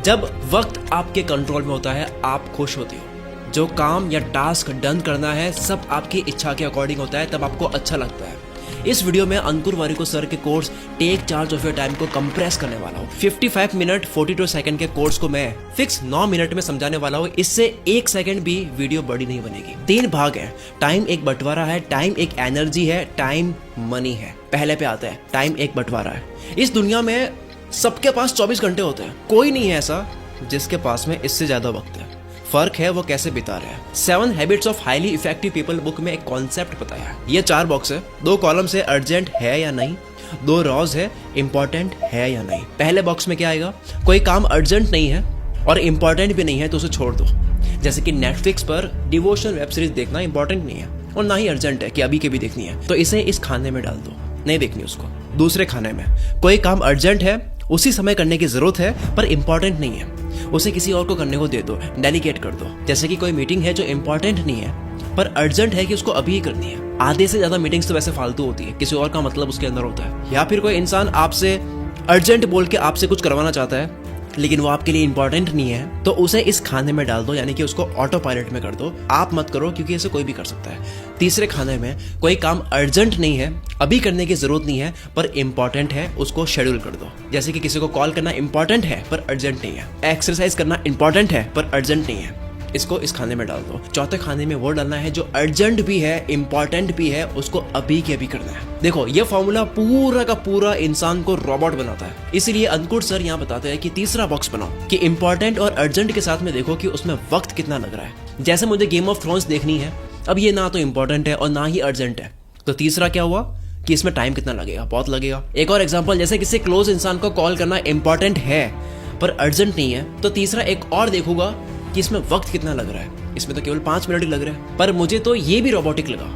जब वक्त आपके कंट्रोल में होता है आप खुश होते हो। जो काम या टास्क डन करना है सब आपकी इच्छा के अकॉर्डिंग होता है, तब आपको अच्छा लगता है। इस वीडियो में अंकुर वारिको सर के course take charge of your time को कंप्रेस करने वाला हूँ। 55 मिनट 42 सेकंड के कोर्स को मैं फिक्स 9 मिनट में समझाने वाला हूँ। इससे 1 सेकंड भी वीडियो बड़ी नहीं बनेगी। 3 भाग है। टाइम एक बंटवारा है, टाइम एक एनर्जी है, टाइम मनी है। पहले पे आता है टाइम एक बंटवारा है। इस दुनिया में सबके पास 24 घंटे होते हैं, कोई नहीं है ऐसा जिसके पास में इससे ज्यादा वक्त है। फर्क है वो कैसे बिता रहे हैं। 7 habits of highly effective people book में एक कॉन्सेप्ट बताया है। ये 4 बॉक्स है, 2 कॉलम्स है, अर्जेंट है या नहीं, 2 रॉज है, इंपॉर्टेंट है या नहीं। पहले बॉक्स में क्या आएगा, कोई काम अर्जेंट नहीं है और इंपॉर्टेंट भी नहीं है तो उसे छोड़ दो। जैसे कि नेटफ्लिक्स पर डिवोशनल वेब सीरीज देखना इंपॉर्टेंट नहीं है और ना ही अर्जेंट है कि अभी के भी देखनी है, तो इसे इस खाने में डाल दो, नहीं देखनी उसको। दूसरे खाने में कोई काम अर्जेंट है, उसी समय करने की जरूरत है पर इंपॉर्टेंट नहीं है, उसे किसी और को करने को दे दो, डेलीगेट कर दो। जैसे कि कोई मीटिंग है जो इंपॉर्टेंट नहीं है पर अर्जेंट है कि उसको अभी ही करनी है। आधे से ज्यादा मीटिंग्स तो वैसे फालतू होती है, किसी और का मतलब उसके अंदर होता है। या फिर कोई इंसान आपसे अर्जेंट बोल के आपसे कुछ करवाना चाहता है लेकिन वो आपके लिए इंपॉर्टेंट नहीं है, तो उसे इस खाने में डाल दो, यानी कि उसको ऑटो पायलट में कर दो। आप मत करो क्योंकि इसे कोई भी कर सकता है। तीसरे खाने में कोई काम अर्जेंट नहीं है, अभी करने की जरूरत नहीं है पर इंपॉर्टेंट है, उसको शेड्यूल कर दो। जैसे कि किसी को कॉल करना इंपॉर्टेंट है पर अर्जेंट नहीं है, एक्सरसाइज करना इंपॉर्टेंट है पर अर्जेंट नहीं है, इसको इस खाने में डाल दो। चौथे खाने में वो डालना है जो अर्जेंट भी है, इंपॉर्टेंट भी है, उसको अभी के अभी करना है। देखो ये फॉर्मूला पूरा का पूरा इंसान को रोबोट बनाता है। इसीलिए अंकुर सर यहाँ बताते हैं कि तीसरा बॉक्स बनाओ कि इंपॉर्टेंट और अर्जेंट के साथ में देखो कि उसमें वक्त कितना लग रहा है। जैसे मुझे गेम ऑफ थ्रोन्स देखनी है, अब ये ना तो इंपॉर्टेंट है और ना ही अर्जेंट है, तो तीसरा क्या हुआ कि इसमें टाइम कितना लगेगा, बहुत लगेगा। एक और एग्जाम्पल, जैसे किसी क्लोज इंसान को कॉल करना इंपॉर्टेंट है पर अर्जेंट नहीं है, तो तीसरा एक और देखूंगा कि इसमें वक्त कितना लग रहा है। इसमें तो केवल 5 मिनट ही लग रहा है पर मुझे तो ये भी रोबोटिक लगा,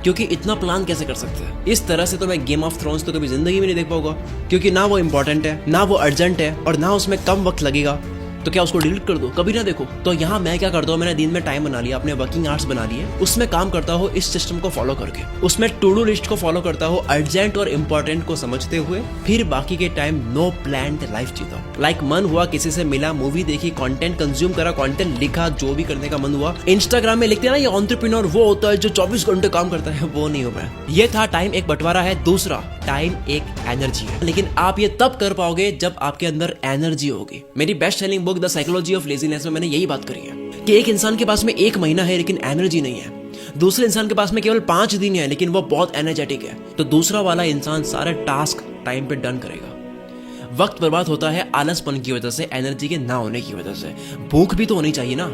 क्योंकि इतना प्लान कैसे कर सकते हैं। इस तरह से तो मैं गेम ऑफ थ्रोन्स तो कभी जिंदगी में नहीं देख पाऊंगा, क्योंकि ना वो इंपॉर्टेंट है, ना वो अर्जेंट है और ना उसमें कम वक्त लगेगा। तो क्या उसको डिलीट कर दो, कभी ना देखो। तो यहाँ मैं क्या करता हूँ, मैंने दिन में टाइम बना लिया, अपने वर्किंग आवर्स बना लिए, उसमें काम करता हूँ इस सिस्टम को फॉलो करके। उसमें टू डू लिस्ट को फॉलो करता हूँ, अर्जेंट और इंपॉर्टेंट को समझते हुए, फिर बाकी के टाइम नो प्लान्ड लाइफ जीता हूँ। लाइक मन हुआ किसी से मिला, मूवी देखी, कंटेंट कंज्यूम करा, कंटेंट लिखा, जो भी करने का मन हुआ। इंस्टाग्राम में लिखते हैं ना ये एंटरप्रेन्योर वो होता है जो 24 घंटे काम करता है, वो नहीं हूँ मैं। ये था टाइम एक बंटवारा है। दूसरा टाइम एक एनर्जी है, लेकिन आप ये तब कर पाओगे जब आपके अंदर एनर्जी होगी। मेरी best selling book the psychology of laziness में मैंने यही बात करी है कि एक इंसान के पास में 1 महीना है लेकिन एनर्जी नहीं है, दूसरे इंसान के पास में केवल 5 दिन है लेकिन वो बहुत एनर्जेटिक है, तो दूसरा वाला इंसान सारे टास्क टाइम पे डन करेगा। वक्त बर्बाद होता है आलसपन की वजह से, एनर्जी के ना होने की वजह से। भूख भी तो होनी चाहिए ना।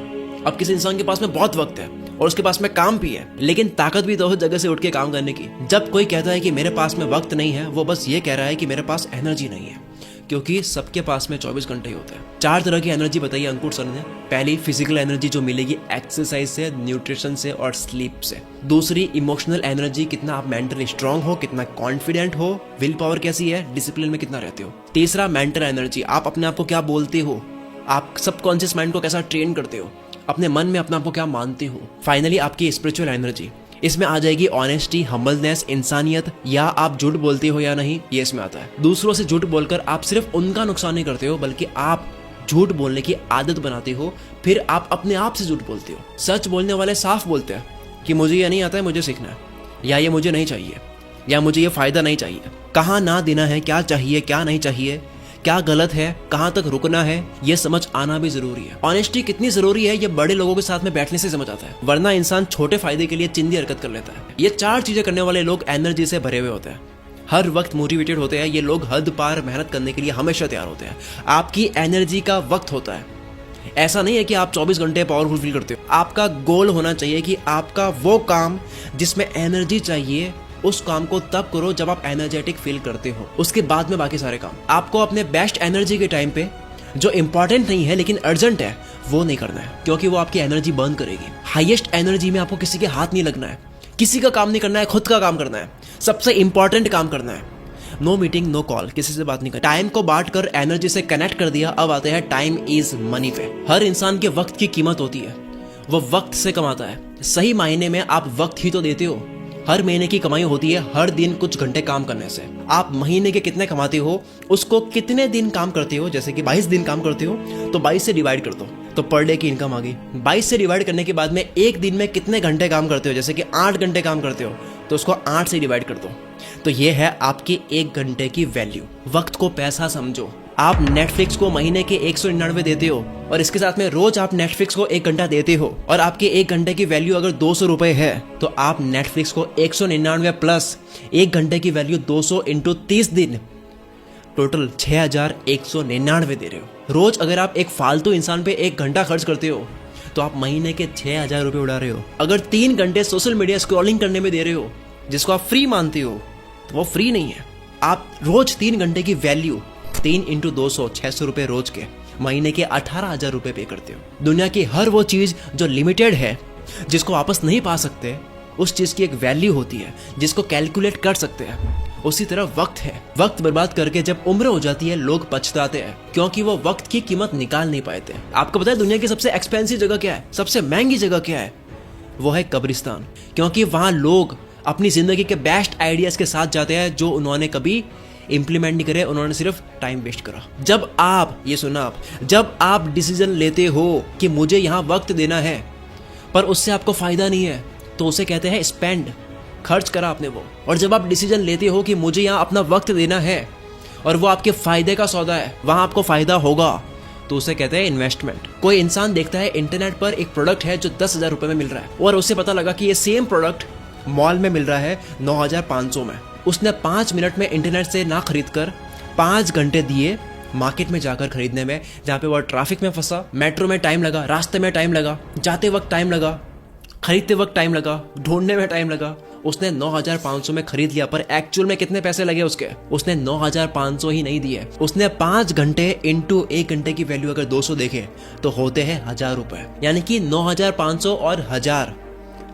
अब किसी इंसान के पास में बहुत वक्त है और उसके पास में काम भी है, लेकिन ताकत भी तो हो जगह से उठ के काम करने की। जब कोई कहता है कि मेरे पास में वक्त नहीं है, वो बस ये कह रहा है कि मेरे पास एनर्जी नहीं है, क्योंकि सबके पास में 24 घंटे ही होते हैं। 4 तरह की एनर्जी बताई अंकुर सर ने। पहली फिजिकल एनर्जी जो मिलेगी एक्सरसाइज से, न्यूट्रिशन से और स्लीप से। दूसरी इमोशनल एनर्जी, कितना आप मेंटली स्ट्रांग हो, कितना कॉन्फिडेंट हो, विल पावर कैसी है, डिसिप्लिन में कितना रहते हो। तीसरा मेंटल एनर्जी, आप अपने आप को क्या बोलते हो, आप सबकॉन्शियस माइंड को कैसा ट्रेन करते हो, अपने मन में अपने आप को क्या मानते हो। फाइनली आपकी स्पिरिचुअल एनर्जी, इसमें आ जाएगी ऑनेस्टी, हम्बलनेस, इंसानियत, या आप झूठ बोलते हो या नहीं, ये इसमें आता है। दूसरों से झूठ बोलकर आप सिर्फ उनका नुकसान नहीं करते हो बल्कि आप झूठ बोलने की आदत बनाते हो, फिर आप अपने आप से झूठ बोलते हो। सच बोलने वाले साफ बोलते हैं कि मुझे ये नहीं आता है, मुझे सीखना है, या ये मुझे नहीं चाहिए, या मुझे ये फायदा नहीं चाहिए। कहाँ ना देना है, क्या चाहिए क्या नहीं चाहिए, क्या गलत है, कहां तक रुकना है, ये समझ आना भी जरूरी है। ऑनेस्टी कितनी जरूरी है ये बड़े लोगों के साथ में बैठने से समझ आता है, वरना इंसान छोटे फायदे के लिए चिंदी हरकत कर लेता है। ये 4 चीजें करने वाले लोग एनर्जी से भरे हुए होते हैं, हर वक्त मोटिवेटेड होते हैं। ये लोग हद पार मेहनत करने के लिए हमेशा तैयार होते हैं। आपकी एनर्जी का वक्त होता है, ऐसा नहीं है कि आप 24 घंटे पावरफुल फील करते हो। आपका गोल होना चाहिए कि आपका वो काम जिसमें एनर्जी चाहिए, उस काम को तब करो जब आप एनर्जेटिक फील करते हो, उसके बाद में बाकी सारे काम। आपको अपने बेस्ट एनर्जी के टाइम पे जो इंपॉर्टेंट नहीं है लेकिन अर्जेंट है वो नहीं करना है, क्योंकि वो आपकी एनर्जी बर्न करेगी। हाईएस्ट एनर्जी में आपको किसी के हाथ नहीं लगना है, किसी का काम नहीं करना है, खुद का काम करना है, सबसे इंपॉर्टेंट काम करना है। नो मीटिंग, नो कॉल, किसी से बात नहीं करना। टाइम को बांट कर एनर्जी से कनेक्ट कर दिया। अब आते हैं टाइम इज मनी पे। हर इंसान के वक्त की कीमत होती है, वो वक्त से कमाता है। सही मायने में आप वक्त ही तो देते हो। हर महीने की कमाई होती है हर दिन कुछ घंटे काम करने से। आप महीने के कितने कमाते हो उसको कितने दिन काम करते हो, जैसे कि 22 दिन काम करते हो तो 22 से डिवाइड कर दो, तो पर डे की इनकम आ गई। 22 से डिवाइड करने के बाद में एक दिन में कितने घंटे काम करते हो, जैसे कि 8 घंटे काम करते हो तो उसको 8 से डिवाइड कर दो, तो ये है आपकी 1 घंटे की वैल्यू। वक्त को पैसा समझो। आप नेटफ्लिक्स को महीने के 199 देते हो और इसके साथ में रोज आप नेटफ्लिक्स को 1 घंटा देते हो और आपके 1 घंटे की वैल्यू अगर 200 रुपए है तो आप नेटफ्लिक्स को 199 प्लस 1 घंटे की वैल्यू 200 इंटू 30 दिन, टोटल 6199 दे रहे हो। रोज अगर आप एक फालतू इंसान पे 1 घंटा खर्च करते हो तो आप महीने के 6000 रुपए उड़ा रहे हो। अगर 3 घंटे सोशल मीडिया स्क्रॉलिंग करने में दे रहे हो जिसको आप फ्री मानते हो तो वो फ्री नहीं है। आप रोज 3 घंटे की वैल्यू 3 इंटू 200 600 रुपए रोज के महीने के 18,000 रुपए पे करते हो। दुनिया की हर वो चीज जो लिमिटेड है, जिसको वापस नहीं पा सकते, उस चीज की एक वैल्यू होती है जिसको कैलकुलेट कर सकते हैं। उसी तरह वक्त है। वक्त बर्बाद करके जब उम्र हो जाती है लोग पछताते हैं क्योंकि वो वक्त की कीमत निकाल नहीं पाते। आपको पता है दुनिया की सबसे एक्सपेंसिव जगह क्या है, सबसे महंगी जगह क्या है? वो है कब्रिस्तान, क्योंकि वहां लोग अपनी जिंदगी के बेस्ट आइडियाज के साथ जाते हैं जो उन्होंने कभी इंप्लीमेंट नहीं करे, उन्होंने सिर्फ टाइम वेस्ट करा। जब आप ये सुना जब आप डिसीजन लेते हो कि मुझे यहाँ वक्त देना है पर उससे आपको फायदा नहीं है तो उसे कहते हैं स्पेंड, खर्च करा आपने वो। और जब आप डिसीजन लेते हो कि मुझे यहाँ अपना वक्त देना है और वो आपके फायदे का सौदा है, वहां आपको फायदा होगा, तो उसे कहते हैं इन्वेस्टमेंट। कोई इंसान देखता है इंटरनेट पर एक प्रोडक्ट है जो 10,000 रुपए में मिल रहा है और उसे पता लगा कि ये सेम प्रोडक्ट मॉल में मिल रहा है 9,500 में। उसने 5 मिनट में इंटरनेट से ना खरीद कर 5 घंटे दिए मार्केट में जाकर खरीदने में, जहाँ पे वो ट्रैफिक में फंसा, मेट्रो में टाइम लगा, रास्ते में टाइम लगा, जाते वक्त टाइम लगा, खरीदते वक्त टाइम लगा, ढूंढने में टाइम लगा। उसने 9,500 में खरीद लिया पर एक्चुअल में कितने पैसे लगे उसके? उसने 9,500 ही नहीं दिए। उसने 5 घंटे इंटू 1 घंटे की वैल्यू अगर 200 देखे तो होते हैं 1,000 रुपए, यानी कि 9,500 और 1,000,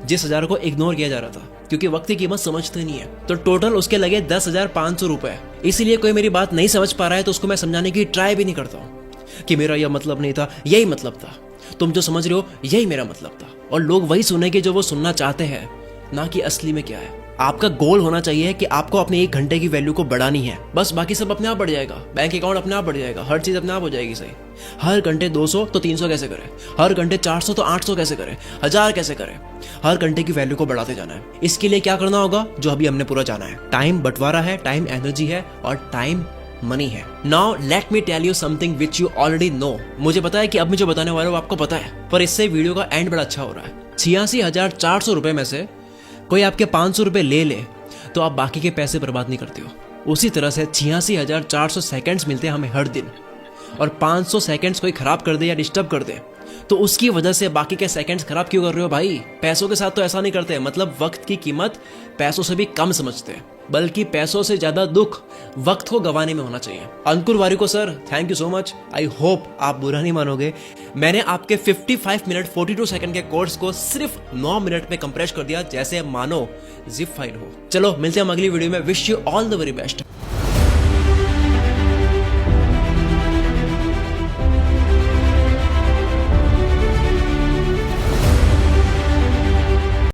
जिस 1,000 को इग्नोर किया जा रहा था क्योंकि वक्त की कीमत समझते नहीं है, तो टोटल उसके लगे 10,500 रुपए। इसीलिए कोई मेरी बात नहीं समझ पा रहा है तो उसको मैं समझाने की ट्राई भी नहीं करता हूँ कि मेरा यह मतलब नहीं था, यही मतलब था, तुम जो समझ रहे हो यही मेरा मतलब था। और लोग वही सुनेंगे जो वो सुनना चाहते हैं, ना कि असली में क्या है। आपका गोल होना चाहिए कि आपको अपने 1 घंटे की वैल्यू को बढ़ानी है, बस बाकी सब अपने आप बढ़ जाएगा। बैंक अकाउंट अपने आप बढ़ जाएगा, हर चीज अपने आप हो जाएगी सही। हर घंटे 200 तो 300 कैसे करें, हर घंटे 400 तो 800 कैसे करें, 1,000 कैसे करें। हर घंटे की वैल्यू को बढ़ाते जाना है। इसके लिए क्या करना होगा जो अभी हमने पूरा जाना है। टाइम बंटवारा है, टाइम एनर्जी है और टाइम मनी है। Now let me tell you something which you already know. मुझे पता है कि अब मैं जो बताने वाला हूँ आपको पता है, पर इससे वीडियो का एंड बड़ा अच्छा हो रहा है। 86,400 रुपए में से कोई आपके 500 रुपए ले तो आप बाकी के पैसे बर्बाद नहीं करते हो। उसी तरह से 86,400 सेकंड्स मिलते हैं हमें हर दिन, और 500 सेकंड्स कोई खराब कर दे या डिस्टर्ब कर दे तो उसकी वजह से बाकी के सेकंड्स खराब क्यों कर रहे हो भाई? पैसों के साथ तो ऐसा नहीं करते। मतलब वक्त की कीमत पैसों से भी कम समझते हैं, बल्कि पैसों से ज्यादा दुख वक्त को गंवाने में होना चाहिए। Ankur Warikoo sir, thank you so much. I hope आप बुरा नहीं मानोगे, मैंने आपके 55 मिनट 42 सेकंड के कोर्स को सिर्फ 9 मिनट में कंप्रेस कर दिया, जैसे मानो जिप फाइल हो। चलो मिलते हैं हम अगली वीडियो में। Wish you all the very best.